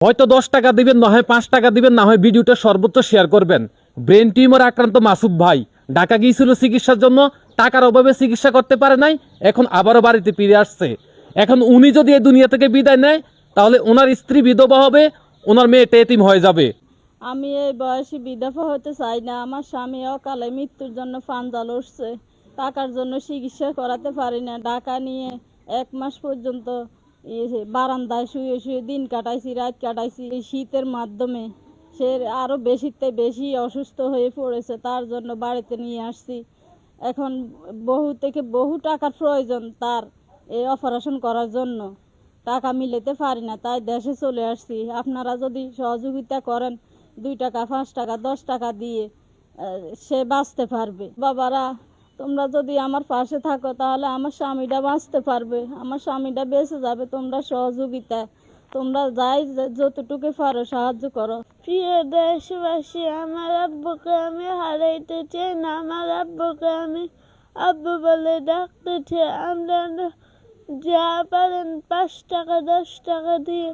হয়তো 10 টাকা দিবেন, না হয় 5 টাকা দিবেন, না হয় ভিডিওটা সর্বোচ্চ শেয়ার করবেন। ব্রেন টিউমার আক্রান্ত মাসুদ ভাই ঢাকা গিয়েছিল চিকিৎসার জন্য, টাকার অভাবে চিকিৎসা করতে পারে নাই, এখন আবারও বাড়িতে ফিরে আসছে। এখন উনি যদি এই দুনিয়া থেকে বিদায় নেয়, তাহলে ওনার স্ত্রী বিধবা হবে, ওনার মেয়েটা এতিম হয়ে যাবে। আমি এই বয়সে বিধবা হতে চাই না। আমার স্বামী অকালে মৃত্যুর জন্য ফাঞ্জা লড়ছে। টাকার জন্য চিকিৎসা করাতে পারি না। ঢাকা নিয়ে 1 মাস পর্যন্ত বারান্দায় শুয়ে শুয়ে দিন কাটাইছি, রাত কাটাইছি এই শীতের মাধ্যমে। সে আরও বেশি অসুস্থ হয়ে পড়েছে, তার জন্য বাড়িতে নিয়ে আসছি। এখন বহু টাকার প্রয়োজন তার এই অপারেশন করার জন্য। টাকা মিলাতে পারি না, তাই দেশে চলে আসছি। আপনারা যদি সহযোগিতা করেন, 2 টাকা 5 টাকা 10 টাকা দিয়ে সে বাঁচতে পারবে। বাবারা, তোমরা যদি আমার পাশে থাকো, তাহলে আমার স্বামীটা বাঁচতে পারবে, আমার স্বামীটা বেঁচে যাবে। তোমরা সহযোগিতা, তোমরা যতটুকু পারো সাহায্য করো। প্রিয় দেশবাসী, আমার আব্বুকে আমি হারাইতে চাই না। আমার আব্বুকে আমি আব্বু বলে ডাকতে চাই। আমরা যা পারেন 5 টাকা 10 টাকা দিয়ে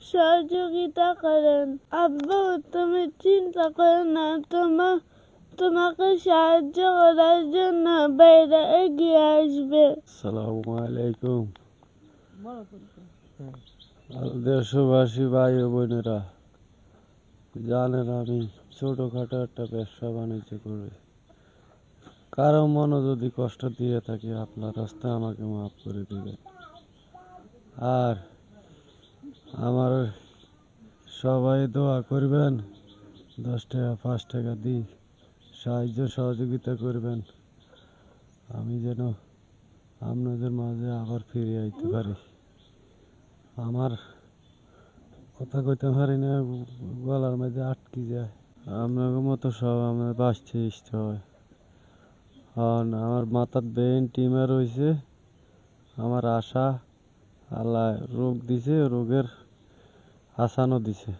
সহযোগিতা করেন। আব্বু, তুমি চিন্তা করো না, তোমাকে সাহায্য করার জন্য বাইরে এগিয়ে আসবে। আসসালামু আলাইকুম দেশবাসী ভাই ও বোনেরা, জানেন আমি ছোটোখাটো একটা ব্যবসা বাণিজ্য করি। কারো মনে যদি কষ্ট দিয়ে থাকি, আপনার রাস্তায় আমাকে মাফ করে দিবেন। আর আমার সবাই দোয়া করবেন, 10 টাকা 5 টাকা দিই সাহায্য সহযোগিতা করবেন, আমি যেন আপনাদের মাঝে আবার ফিরে আইতে পারি। আমার কথা কইতে পারি না, গলার মধ্যে আটকে যায়। আপনাদের মতো সব আমার বাঁচতে ইচ্ছে হয়। আর আমার মাথার ব্রেন টিউমার হয়েছে। আমার আশা আল্লাহ রোগ দিছে, রোগের আসানও দিছে।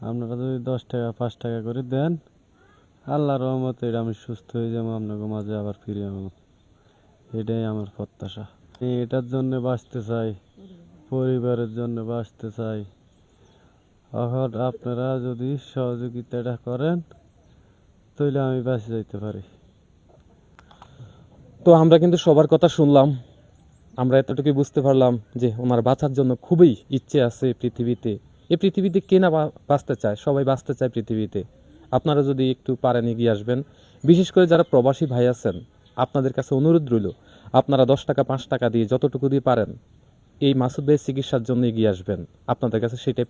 আপনারা যদি 10 টাকা 5 টাকা করে দেন, আল্লাহর রহমতে আমি সুস্থ হয়ে যাবো, আপনাকে মাঝে আবার ফিরে যাবো। এটাই আমার প্রত্যাশা। আমি এটার জন্য বাঁচতে চাই, পরিবারের জন্য বাঁচতে চাই। এখন আপনারা যদি সহযোগিতাটা করেন, তাহলে আমি বাঁচে যাইতে পারি। তো আমরা কিন্তু সবার কথা শুনলাম, আমরা এতটুকু বুঝতে পারলাম যে ওনার বাঁচার জন্য খুবই ইচ্ছে আছে পৃথিবীতে। এই পৃথিবীতে কে না বাঁচতে চায়, সবাই বাঁচতে চায় পৃথিবীতে। আপনারা যদি একটু পারেন এগিয়ে আসবেন, বিশেষ করে যারা প্রবাসী ভাই আছেন, আপনাদের কাছে অনুরোধ রইল, আপনারা 10 টাকা 5 টাকা দিয়ে যতটুকু দিয়ে পারেন এই মাসুদ ভাইয়ের চিকিৎসার জন্য এগিয়ে আসবেন। আপনাদের কাছে সেটাই